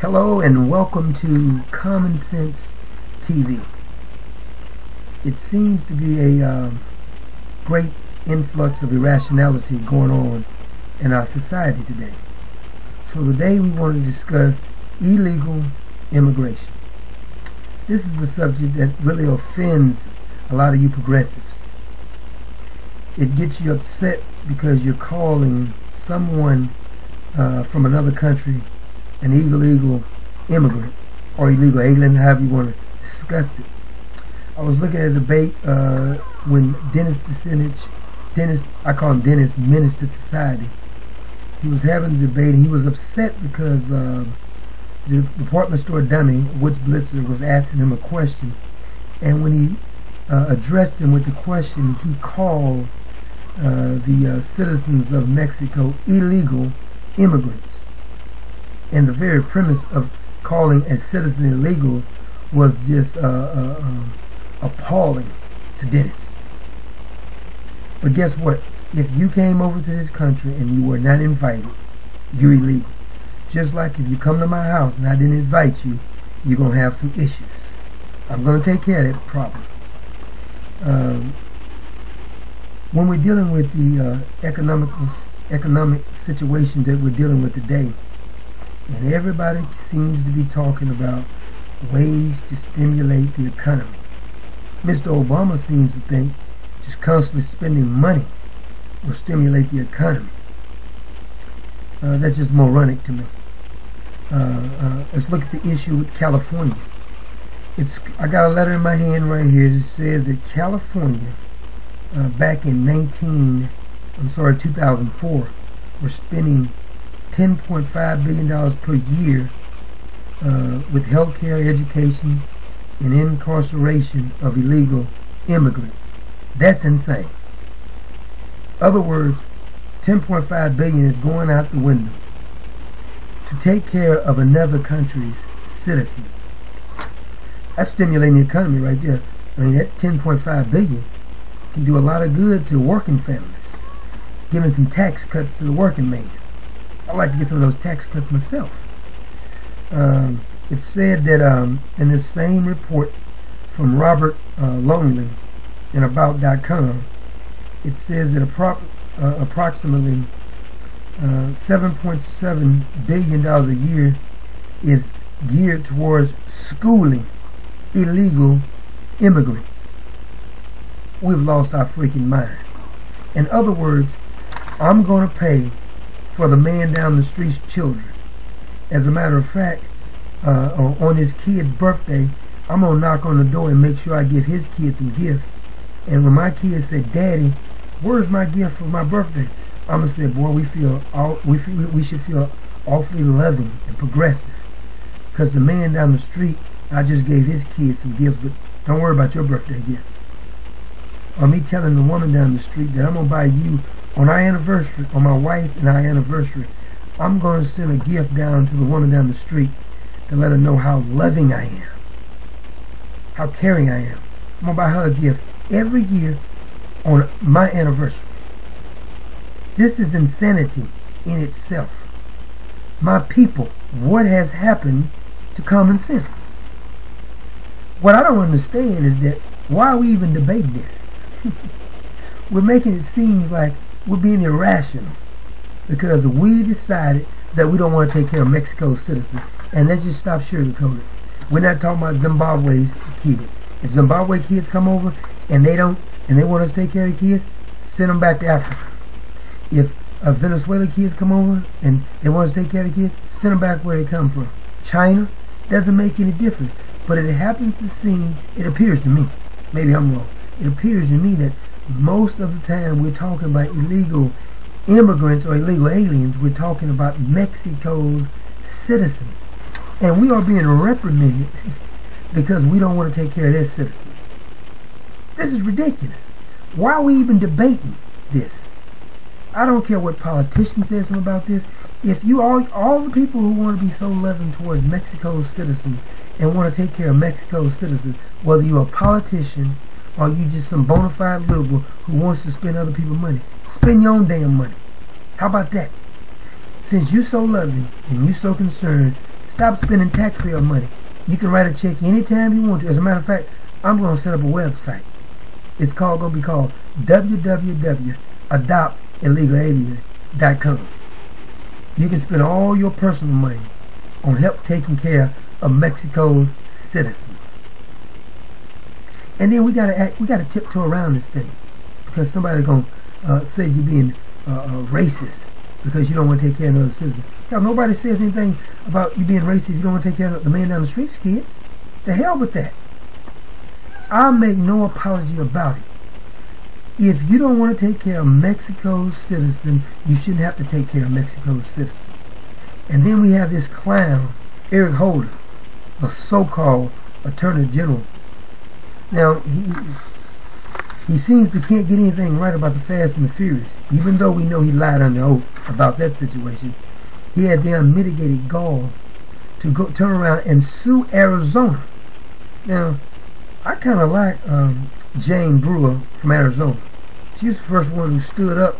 Hello and welcome to Common Sense TV. It seems to be a great influx of irrationality going on in our society today. So today we want to discuss illegal immigration. This is a subject that really offends a lot of you progressives. It gets you upset because you're calling someone from another country an illegal immigrant or illegal alien, however you want to discuss it. I was looking at a debate when Dennis Kucinich, I call him Dennis, Menace to Society. He was having a debate and he was upset because the department store dummy, Woods Blitzer, was asking him a question, and when he addressed him with the question, he called the citizens of Mexico illegal immigrants. And the very premise of calling a citizen illegal was just appalling to Dennis. But guess what? If you came over to this country and you were not invited, you're illegal. Just like if you come to my house and I didn't invite you, you're going to have some issues. I'm going to take care of that problem. When we're dealing with the economic situations that we're dealing with today, and everybody seems to be talking about ways to stimulate the economy. Mr. Obama seems to think just constantly spending money will stimulate the economy. That's just moronic to me. Let's look at the issue with California. I got a letter in my hand right here that says that California, back in 2004, were spending $10.5 billion per year with healthcare, education, and incarceration of illegal immigrants. That's insane. Other words, $10.5 billion is going out the window to take care of another country's citizens. That's stimulating the economy right there. I mean, that $10.5 billion can do a lot of good to working families, giving some tax cuts to the working man. I'd like to get some of those tax cuts myself. It said that in this same report from Robert Longley in About.com, it says that approximately $7.7 billion a year is geared towards schooling illegal immigrants. We've lost our freaking mind. In other words, I'm going to pay for the man down the street's children. As a matter of fact, on his kid's birthday, I'm going to knock on the door and make sure I give his kid some gift. And when my kid said, "Daddy, where's my gift for my birthday?" I'm going to say, "Boy, we should feel awfully loving and progressive. Because the man down the street, I just gave his kid some gifts, but don't worry about your birthday gifts." Or me telling the woman down the street that I'm going to buy you, on our anniversary, on my wife and our anniversary, I'm going to send a gift down to the woman down the street to let her know how loving I am, how caring I am. I'm going to buy her a gift every year on my anniversary. This is insanity in itself. My people, what has happened to common sense? What I don't understand is that why are we even debating this? We're making it seem like we're being irrational because we decided that we don't want to take care of Mexico's citizens. And let's just stop sugarcoating. We're not talking about Zimbabwe's kids. If Zimbabwe kids come over and they want us to take care of the kids, send them back to Africa. If Venezuela kids come over and they want us to take care of the kids, send them back where they come from. China doesn't make any difference. But it happens to seem, it appears to me, maybe I'm wrong, it appears to me that most of the time we're talking about illegal immigrants or illegal aliens, we're talking about Mexico's citizens. And we are being reprimanded because we don't want to take care of their citizens. This is ridiculous. Why are we even debating this? I don't care what politician says something about this. If you all the people who want to be so loving towards Mexico's citizens and want to take care of Mexico's citizens, whether you're a politician or you just some bona fide liberal who wants to spend other people's money, spend your own damn money. How about that? Since you're so loving and you're so concerned Stop spending taxpayer money. You can write a check anytime you want to. As a matter of fact, I'm going to set up a website. It's going to be called www.adoptillegalalia.com. You can spend all your personal money on help taking care of Mexico's citizens. And then we gotta tiptoe around this thing, because somebody's gonna say you're being racist because you don't want to take care of another citizen. Hell, nobody says anything about you being racist if you don't want to take care of the man down the street's kids. To hell with that. I'll make no apology about it. If you don't want to take care of Mexico's citizens, you shouldn't have to take care of Mexico's citizens. And then we have this clown, Eric Holder, the so-called Attorney General. Now, he seems to can't get anything right about the Fast and the Furious, even though we know he lied under oath about that situation. He had the unmitigated gall to go turn around and sue Arizona. Now, I kind of like Jane Brewer from Arizona. She's the first one who stood up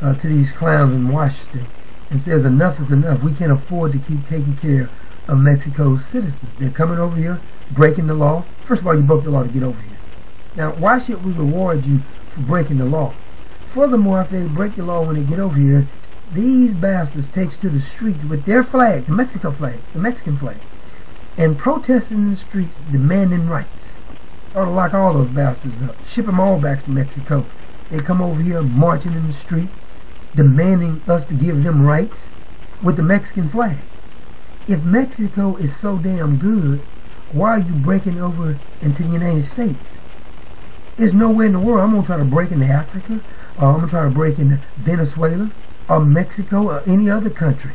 to these clowns in Washington and says enough is enough. We can't afford to keep taking care of Mexico's citizens. They're coming over here, breaking the law. First of all, you broke the law to get over here. Now, why should we reward you for breaking the law? Furthermore, if they break the law when they get over here, these bastards takes to the streets with their flag, the Mexican flag, and protesting in the streets, demanding rights. Ought to lock all those bastards up, ship them all back to Mexico. They come over here marching in the street, demanding us to give them rights with the Mexican flag. If Mexico is so damn good, why are you breaking over into the United States? There's nowhere in the world I'm going to try to break into Africa, or I'm going to try to break into Venezuela, or Mexico, or any other country.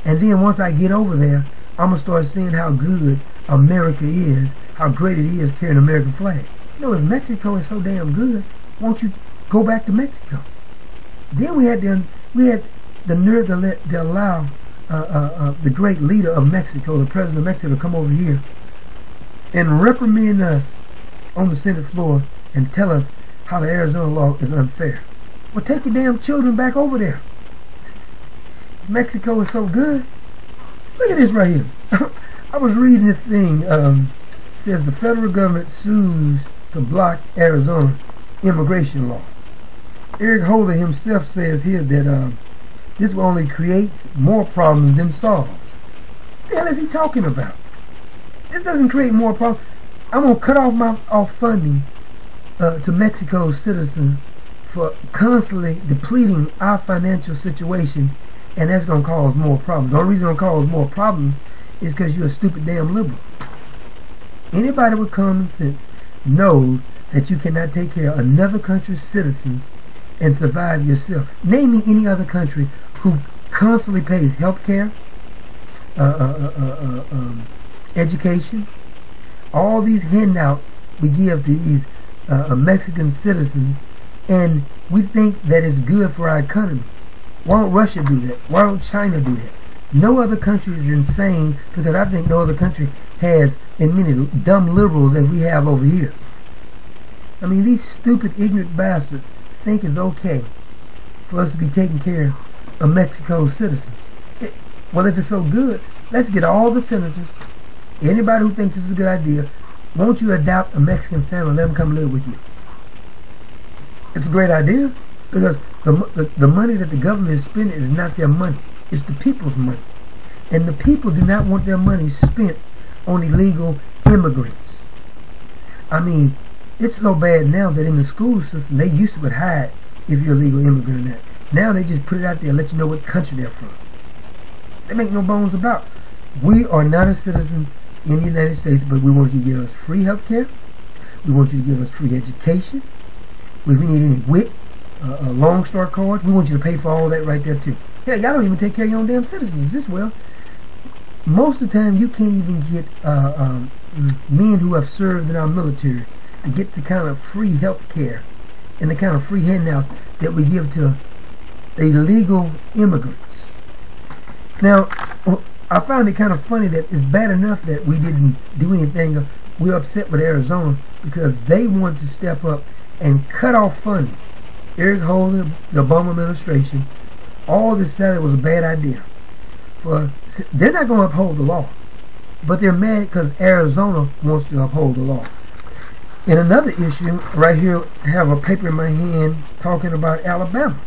And then once I get over there, I'm going to start seeing how good America is, how great it is carrying an American flag. You know, if Mexico is so damn good, won't you go back to Mexico? Then we had the nerve to allow the great leader of Mexico, the president of Mexico, to come over here and reprimand us on the Senate floor and tell us how the Arizona law is unfair. Well, take your damn children back over there. Mexico is so good. Look at this right here. I was reading this thing. Says the federal government sues to block Arizona immigration law. Eric Holder himself says here that this will only create more problems than solves. What the hell is he talking about? This doesn't create more problems. I'm going to cut off funding to Mexico's citizens for constantly depleting our financial situation, and that's going to cause more problems. The only reason it's going to cause more problems is because you're a stupid damn liberal. Anybody with common sense knows that you cannot take care of another country's citizens and survive yourself. Name me any other country who constantly pays health care, education, all these handouts we give to these Mexican citizens, and we think that it's good for our economy. Why don't Russia do that? Why don't China do that? No other country is insane, because I think no other country has as many dumb liberals as we have over here. I mean, these stupid, ignorant bastards think it's okay for us to be taking care of Mexico's citizens. Well, if it's so good, let's get all the senators, anybody who thinks this is a good idea, won't you adopt a Mexican family and let them come live with you? It's a great idea, because the money that the government is spending is not their money. It's the people's money. And the people do not want their money spent on illegal immigrants. I mean, it's so bad now that in the school system, they used to would hide if you're a legal immigrant or not. Now they just put it out there and let you know what country they're from. They make no bones about it. We are not a citizen in the United States, but we want you to give us free health care. We want you to give us free education. If we need any WIC, Long Star cards, we want you to pay for all that right there too. Yeah, y'all don't even take care of your own damn citizens this well. Most of the time, you can't even get men who have served in our military to get the kind of free health care and the kind of free handouts that we give to illegal immigrants. Now, I found it kind of funny that it's bad enough that we didn't do anything. We're upset with Arizona because they wanted to step up and cut off funding. Eric Holder, the Obama administration, all decided it was a bad idea for, they're not going to uphold the law, but they're mad because Arizona wants to uphold the law. In another issue, right here, I have a paper in my hand talking about Alabama.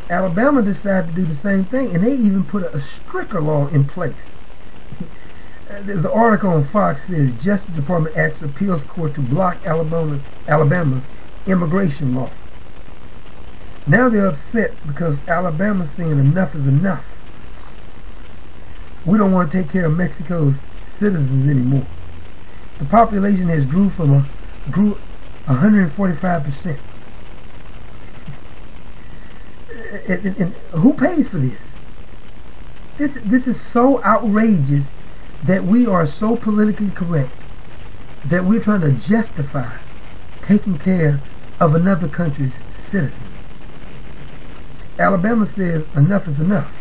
Alabama decided to do the same thing, and they even put a stricter law in place. There's an article on Fox that says Justice Department asks appeals court to block Alabama's immigration law. Now they're upset because Alabama's saying enough is enough. We don't want to take care of Mexico's citizens anymore. The population has grew 145%. And who pays for this? This is so outrageous that we are so politically correct that we're trying to justify taking care of another country's citizens. Alabama says enough is enough.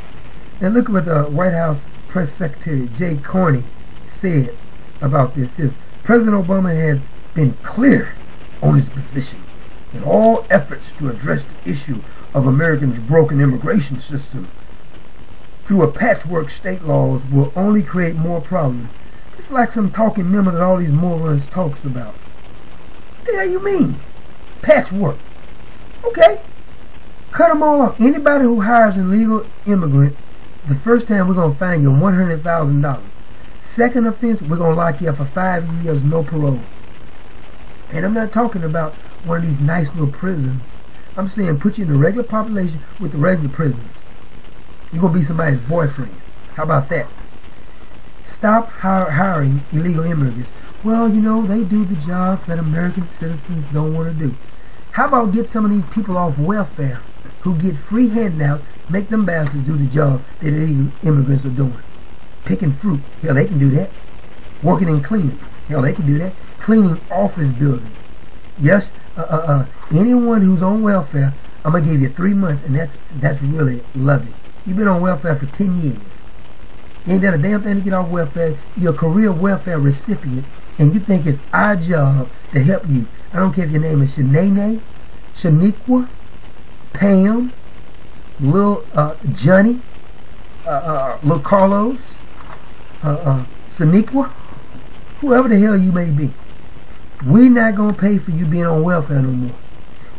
And look what the White House Press Secretary Jay Carney said about this. It says President Obama has been clear on his position that all efforts to address the issue of Americans' broken immigration system through a patchwork state laws will only create more problems. It's like some talking memo that all these morons talks about. What the hell you mean? Patchwork. Okay. Cut them all off. Anybody who hires an illegal immigrant, the first time we're going to fine you $100,000. Second offense, we're going to lock you up for 5 years, no parole. And I'm not talking about one of these nice little prisons. I'm saying put you in the regular population with the regular prisoners. You're going to be somebody's boyfriend. How about that? Stop hiring illegal immigrants. Well, you know, they do the job that American citizens don't want to do. How about get some of these people off welfare who get free handouts, make them bastards do the job that illegal immigrants are doing? Picking fruit. Hell, they can do that. Working in cleaners. Hell, they can do that. Cleaning office buildings. Yes, anyone who's on welfare, I'm going to give you 3 months, and that's really lovely. You've been on welfare for 10 years. You ain't done a damn thing to get off welfare. You're a career welfare recipient, and you think it's our job to help you. I don't care if your name is Shanae, Shaniqua, Pam, Lil Johnny, Lil Carlos, Shaniqua, whoever the hell you may be. We're not going to pay for you being on welfare no more.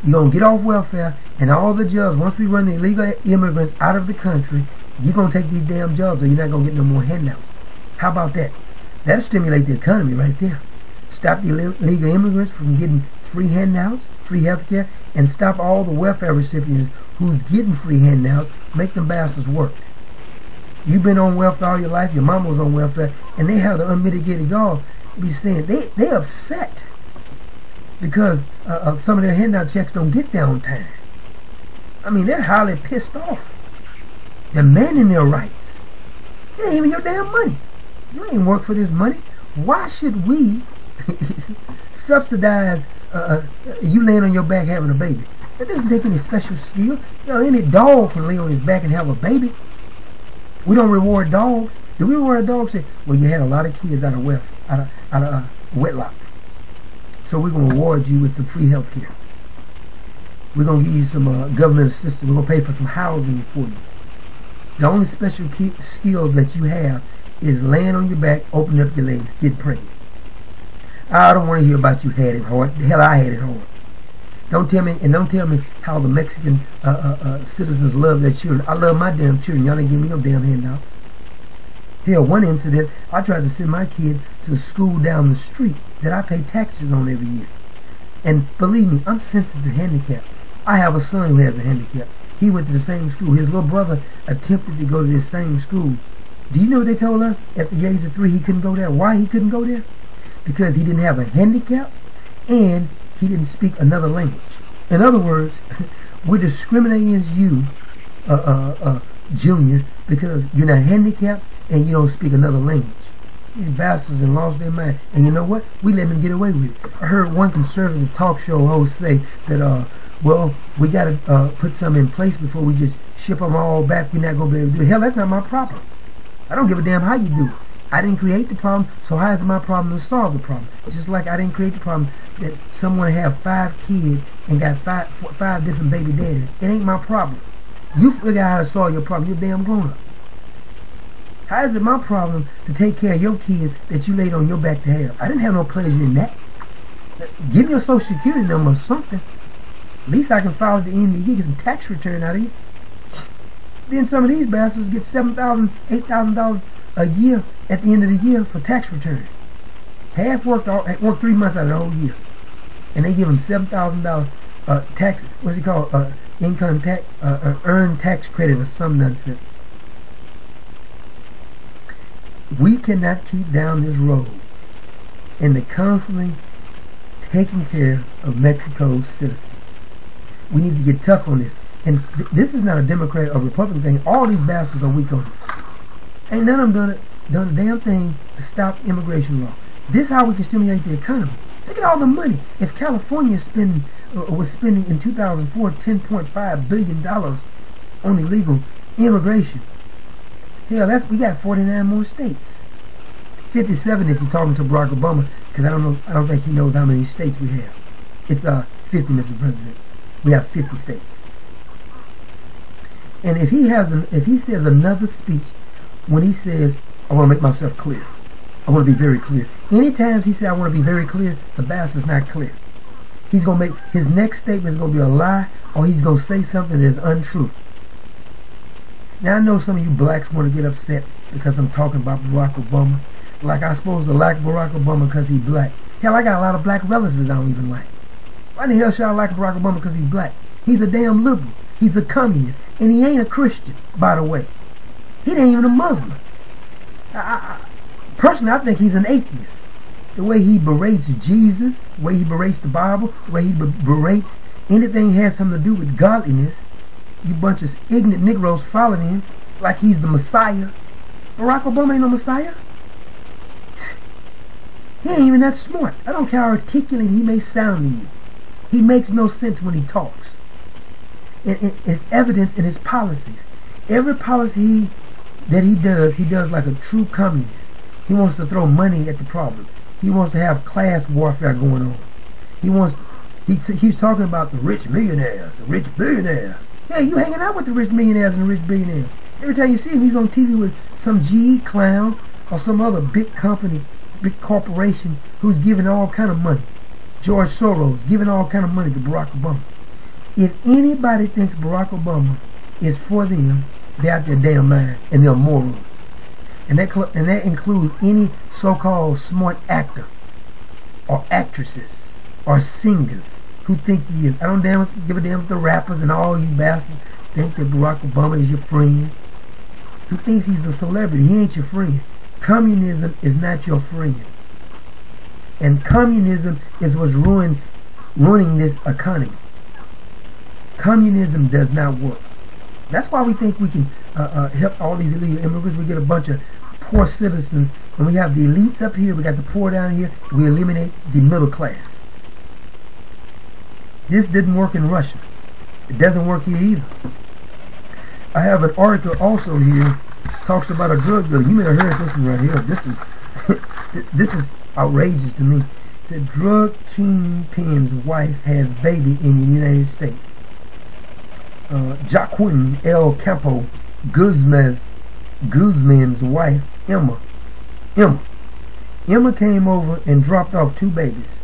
You're going to get off welfare, and all the jobs, once we run the illegal immigrants out of the country, you're going to take these damn jobs or you're not going to get no more handouts. How about that? That'll stimulate the economy right there. Stop the illegal immigrants from getting free handouts, free health care, and stop all the welfare recipients who's getting free handouts, make them bastards work. You've been on welfare all your life, your mama was on welfare, and they have the unmitigated gall to be saying they're upset because some of their handout checks don't get there on time. I mean, they're highly pissed off, demanding their rights. It ain't even your damn money. You ain't work for this money. Why should we subsidize you laying on your back having a baby? That doesn't take any special skill. You know, any dog can lay on his back and have a baby. We don't reward dogs. Do we reward dogs? Say, well, you had a lot of kids out of wedlock, so we're going to reward you with some free health care. We're going to give you some government assistance. We're going to pay for some housing for you. The only special skill that you have is laying on your back, opening up your legs, get pregnant. I don't want to hear about you had it hard. The hell, I had it hard. Don't tell me, and don't tell me how the Mexican citizens love their children. I love my damn children. Y'all didn't give me no damn handouts. Hell, one incident, I tried to send my kid to school down the street that I pay taxes on every year. And believe me, I'm sensitive to handicap. I have a son who has a handicap. He went to the same school. His little brother attempted to go to this same school. Do you know what they told us? At the age of 3, he couldn't go there. Why he couldn't go there? Because he didn't have a handicap and he didn't speak another language. In other words, we're discriminating against you, Junior, because you're not handicapped and you don't speak another language. These bastards have lost their mind. And you know what? We let them get away with it. I heard one conservative talk show host say that, well, we got to put something in place before we just ship them all back. We're not going to be able to do it. Hell, that's not my problem. I don't give a damn how you do it. I didn't create the problem, so how is it my problem to solve the problem? It's just like I didn't create the problem that someone have 5 kids and got five different baby daddies. It ain't my problem. You figure out how to solve your problem. You're damn grown up. How is it my problem to take care of your kids that you laid on your back to have? I didn't have no pleasure in that. Give me a social security number or something. At least I can file at the end of the year, get some tax return out of you. Then some of these bastards get $7,000, $8,000 a year at the end of the year for tax return. Half worked 3 months out of the whole year, and they give them $7,000 tax. What's it called? Income tax, earned tax credit or some nonsense. We cannot keep down this road and the constantly taking care of Mexico's citizens. We need to get tough on this. And this is not a Democrat or Republican thing. All these bastards are weak on it. Ain't none of them done a damn thing to stop immigration law. This is how we can stimulate the economy. Look at all the money. If California was spending in 2004 $10.5 billion on illegal immigration, hell, we got 49 more states. 57 if you're talking to Barack Obama, because I don't think he knows how many states we have. It's 50, Mr. President. We have 50 states. And if he says another speech when he says, I want to make myself clear. I want to be very clear. Anytime he says I want to be very clear, the bastard's not clear. He's going to make his next statement is going to be a lie, or he's going to say something that's untrue. Now I know some of you blacks want to get upset because I'm talking about Barack Obama. Like I'm supposed to like Barack Obama because he's black. Hell, I got a lot of black relatives I don't even like. Why the hell should I like Barack Obama because he's black? He's a damn liberal. He's a communist. And he ain't a Christian, by the way. He ain't even a Muslim. Personally, I think he's an atheist. The way he berates Jesus, the way he berates the Bible, the way he berates anything that has something to do with godliness, you bunch of ignorant Negroes following him like he's the Messiah. Barack Obama ain't no Messiah. He ain't even that smart. I don't care how articulate he may sound to you. He makes no sense when he talks. It's evidence in his policies. Every policy that he does like a true communist. He wants to throw money at the problem. He wants to have class warfare going on. He's talking about the rich millionaires, the rich billionaires. Yeah, you hanging out with the rich millionaires and the rich billionaires. Every time you see him, he's on TV with some GE clown or some other big company, big corporation who's giving all kind of money. George Soros giving all kind of money to Barack Obama. If anybody thinks Barack Obama is for them, they're out their damn mind and they're moral. And that includes any so-called smart actor or actresses or singers who think he is. I don't give a damn if the rappers and all you bastards think that Barack Obama is your friend. He thinks he's a celebrity. He ain't your friend. Communism is not your friend. And communism is what's ruining this economy. Communism does not work. That's why we think we can help all these illegal immigrants. We get a bunch of poor citizens, and we have the elites up here, we got the poor down here, we eliminate the middle class. This didn't work in Russia. It doesn't work here either. I have an article also here, talks about a drug dealer. You may have heard this one right here. This is outrageous to me. It said drug kingpin's wife has baby in the United States. Joaquin El Campo Guzman's wife, Emma came over and dropped off 2 babies,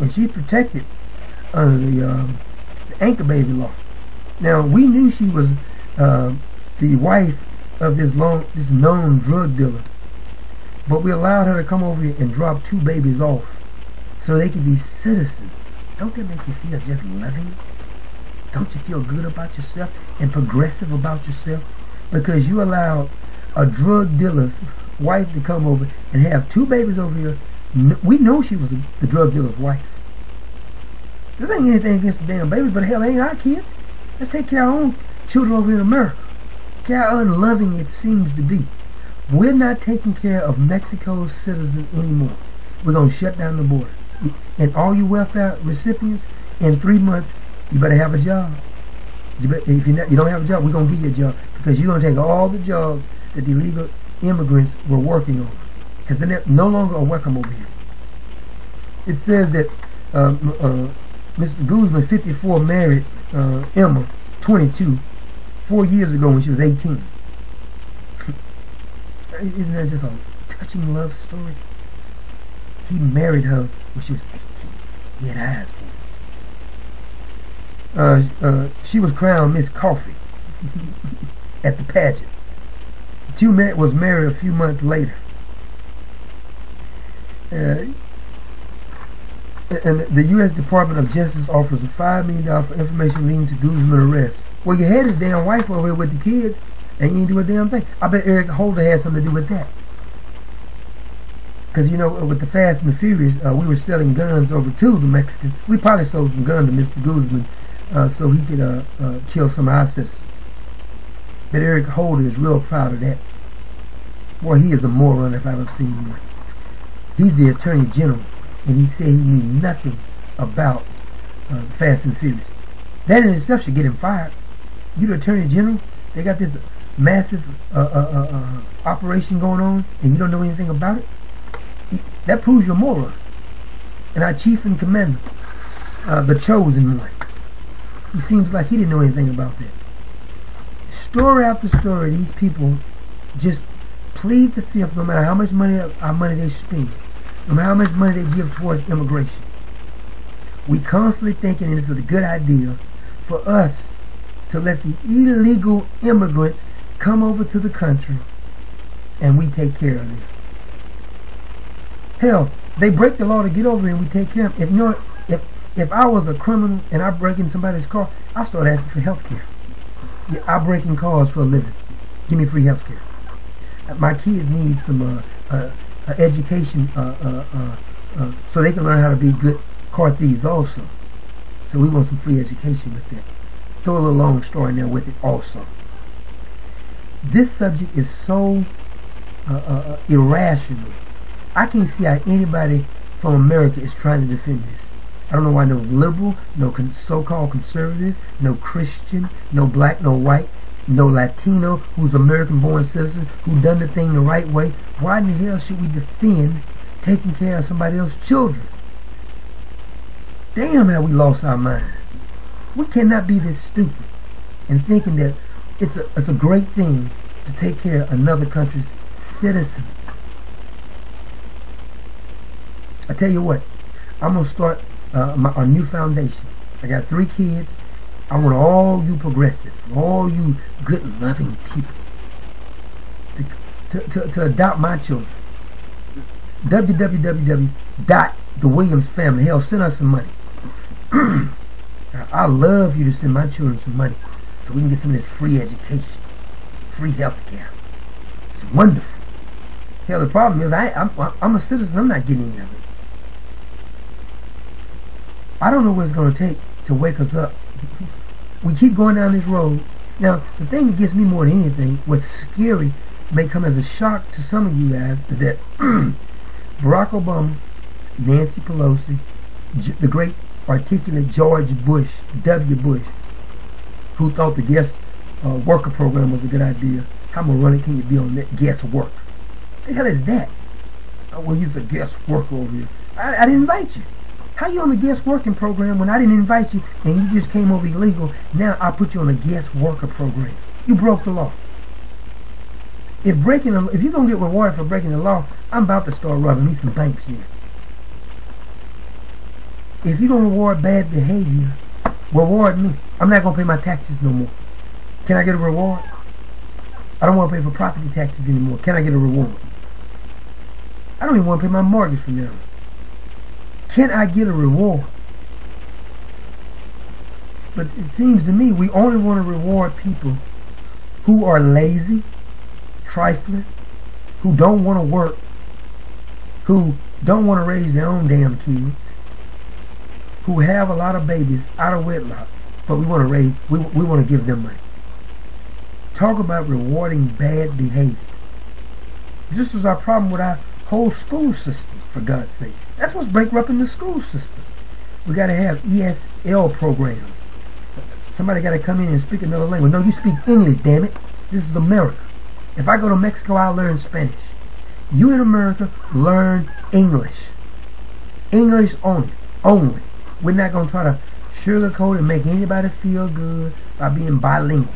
and she's protected under the anchor baby law. Now we knew she was the wife of this known drug dealer, but we allowed her to come over here and drop 2 babies off so they could be citizens. Don't that make you feel just loving? Don't you feel good about yourself and progressive about yourself? Because you allowed a drug dealer's wife to come over and have 2 babies over here. We know she was the drug dealer's wife. This ain't anything against the damn babies, but hell, ain't our kids. Let's take care of our own children over in America. Look how unloving it seems to be. We're not taking care of Mexico's citizens anymore. We're going to shut down the border. And all you welfare recipients, in 3 months, you better have a job. If you don't have a job, we're going to give you a job, because you're going to take all the jobs that the illegal immigrants were working on, because they're no longer welcome over here. It says that Mr. Guzman, 54, married Emma, 22, 4 years ago when she was 18. Isn't that just a touching love story? He married her when she was 18. He had eyes for her. She was crowned Miss Coffee at the pageant. The two was married a few months later. And the U.S. Department of Justice offers a $5 million for information leading to Guzman's arrest. Well, you had his damn wife over here with the kids, and you didn't do a damn thing. I bet Eric Holder had something to do with that. Because, you know, with the Fast and the Furious, we were selling guns over to the Mexicans. We probably sold some guns to Mr. Guzman so he could kill some of our citizens. But Eric Holder is real proud of that. Boy, he is a moron if I've ever seen one. He's the Attorney General, and he said he knew nothing about Fast and Furious. That in itself should get him fired. You the Attorney General, they got this massive operation going on, and you don't know anything about it? That proves you're a moron. And our chief and commander, the chosen one, he seems like he didn't know anything about that. Story after story, these people just plead the fifth no matter how much money they spend, no matter how much money they give towards immigration. We constantly thinking it's a good idea for us to let the illegal immigrants come over to the country and we take care of them. Hell, they break the law to get over here and we take care of them. If I was a criminal and I break in somebody's car, I start asking for health care. Yeah, I break in cars for a living. Give me free health care. My kids need some education so they can learn how to be good car thieves also. So we want some free education with that. Throw a little long story in there with it also. This subject is so irrational. I can't see how anybody from America is trying to defend this. I don't know why no liberal, no so-called conservative, no Christian, no black, no white, no Latino who's American-born citizen who done the thing the right way. Why in the hell should we defend taking care of somebody else's children? Damn, how we lost our mind. We cannot be this stupid and thinking that it's a great thing to take care of another country's citizens. I tell you what, I'm going to start a new foundation. I got 3 kids. I want all you progressive, all you good loving people to adopt my children. www.thewilliamsfamily. Hell, send us some money. I love you to send my children some money so we can get some of this free education, free health care. It's wonderful. Hell, the problem is I'm a citizen. I'm not getting any of it. I don't know what it's going to take to wake us up. We keep going down this road. Now, the thing that gets me more than anything, what's scary, may come as a shock to some of you guys, is that Barack Obama, Nancy Pelosi, the great articulate George Bush, W. Bush, who thought the guest worker program was a good idea. How moronic can you be on that guest work? What the hell is that? Oh, well, he's a guest worker over here. I didn't invite you. How you on the guest working program when I didn't invite you and you just came over illegal? Now I put you on a guest worker program. You broke the law. If you're gonna get rewarded for breaking the law, I'm about to start robbing me some banks here. If you're gonna reward bad behavior, reward me. I'm not gonna pay my taxes no more. Can I get a reward? I don't want to pay for property taxes anymore. Can I get a reward? I don't even want to pay my mortgage from now on. Can I get a reward? But it seems to me we only want to reward people who are lazy, trifling, who don't want to work, who don't want to raise their own damn kids, who have a lot of babies out of wedlock, but we want to give them money. Talk about rewarding bad behavior. This is our problem with our whole school system, for God's sake. That's what's bankrupting the school system. We got to have ESL programs. Somebody got to come in and speak another language. No, you speak English, damn it. This is America. If I go to Mexico, I'll learn Spanish. You in America, learn English. English only. Only. We're not going to try to sugarcoat and make anybody feel good by being bilingual.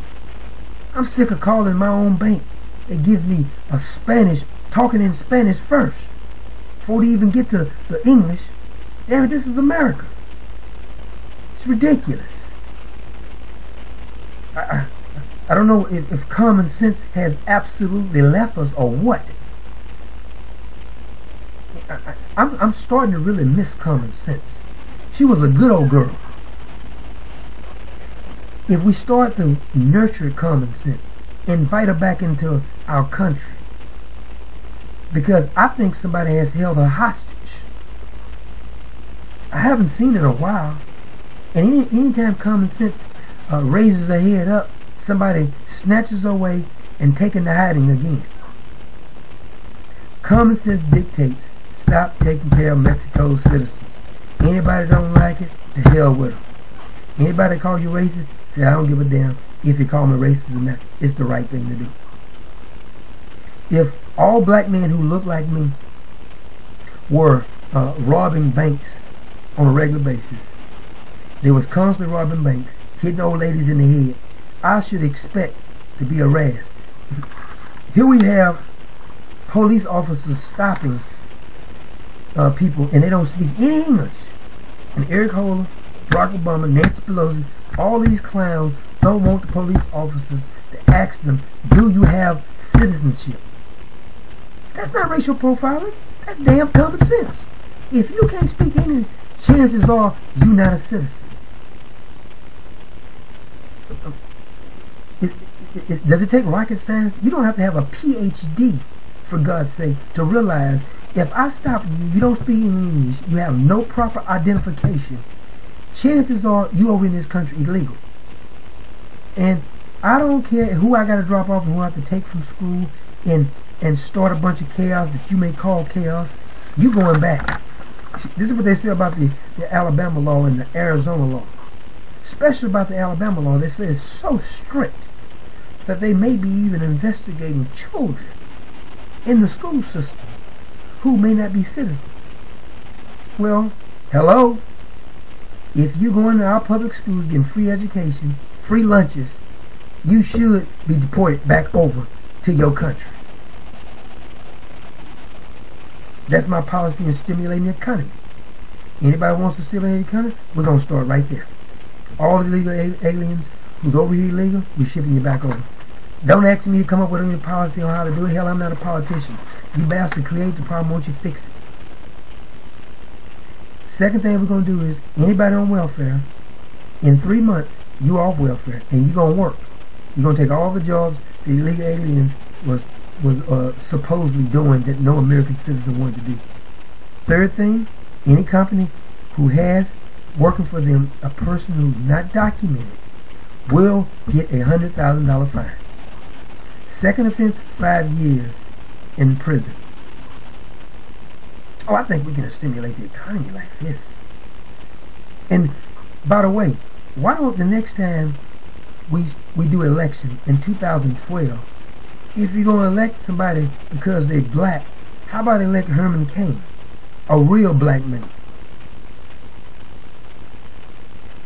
I'm sick of calling my own bank they give me a Spanish, talking in Spanish first, before they even get to the English. Damn it, this is America. It's ridiculous. I don't know if common sense has absolutely left us or what. I'm starting to really miss common sense. She was a good old girl. If we start to nurture common sense, invite her back into our country, because I think somebody has held her hostage. I haven't seen it in a while, and anytime common sense raises her head up, somebody snatches her away and taken to hiding again. Common sense dictates stop taking care of Mexico's citizens. Anybody don't like it, to hell with them. Anybody call you racist, say I don't give a damn if you call me racist or not. It's the right thing to do. If all black men who look like me were robbing banks on a regular basis, they was constantly robbing banks, hitting old ladies in the head, I should expect to be harassed. Here we have police officers stopping people, and they don't speak any English. And Eric Holder, Barack Obama, Nancy Pelosi, all these clowns don't want the police officers to ask them, do you have citizenship? That's not racial profiling. That's damn common sense. If you can't speak English, chances are you're not a citizen. Does it take rocket science? You don't have to have a PhD, for God's sake, to realize if I stop you, you don't speak English, you have no proper identification, chances are you over in this country illegal. And I don't care who I got to drop off and who I have to take from school and start a bunch of chaos that you may call chaos. You going back. This is what they say about the Alabama law and the Arizona law. Especially about the Alabama law, they say it's so strict that they may be even investigating children in the school system who may not be citizens. Well, hello? If you're going to our public schools getting free education, free lunches, you should be deported back over to your country. That's my policy in stimulating the economy. Anybody wants to stimulate the economy, we're going to start right there. All illegal aliens who's over here illegal, we're shipping you back over. Don't ask me to come up with any policy on how to do it. Hell, I'm not a politician. You bastard create the problem, won't you fix it? Second thing we're going to do is, anybody on welfare, in 3 months, you off welfare, and you're going to work. You're going to take all the jobs the illegal aliens was supposedly doing that no American citizen wanted to do. Third thing, any company who has working for them a person who's not documented will get a $100,000 fine. Second offense, 5 years in prison. Oh, I think we can stimulate the economy like this. And by the way, why don't the next time we do election in 2012, if you're going to elect somebody because they're black, how about elect Herman Cain, a real black man?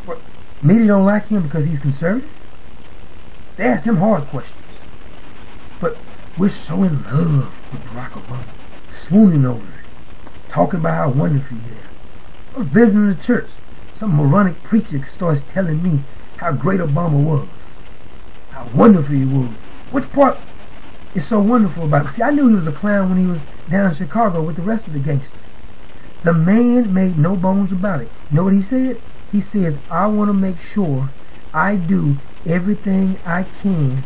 What, media don't like him because he's conservative? They ask him hard questions. But we're so in love with Barack Obama, swooning over it, talking about how wonderful he is. I was visiting the church. Some moronic preacher starts telling me how great Obama was, how wonderful he was. Which part is so wonderful about it? See, I knew he was a clown when he was down in Chicago with the rest of the gangsters. The man made no bones about it. You know what he said? He says, I want to make sure I do everything I can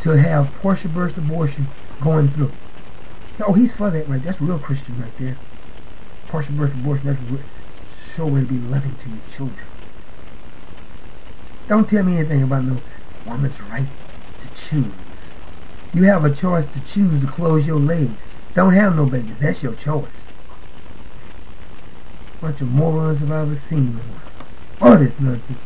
to have partial birth abortion going through. Oh, he's for that, right? That's real Christian right there. Partial birth abortion, that's real. Show way to be loving to your children. Don't tell me anything about no woman's right to choose. You have a choice to choose to close your legs. Don't have no babies. That's your choice. Bunch of morons have I ever seen. All this nonsense.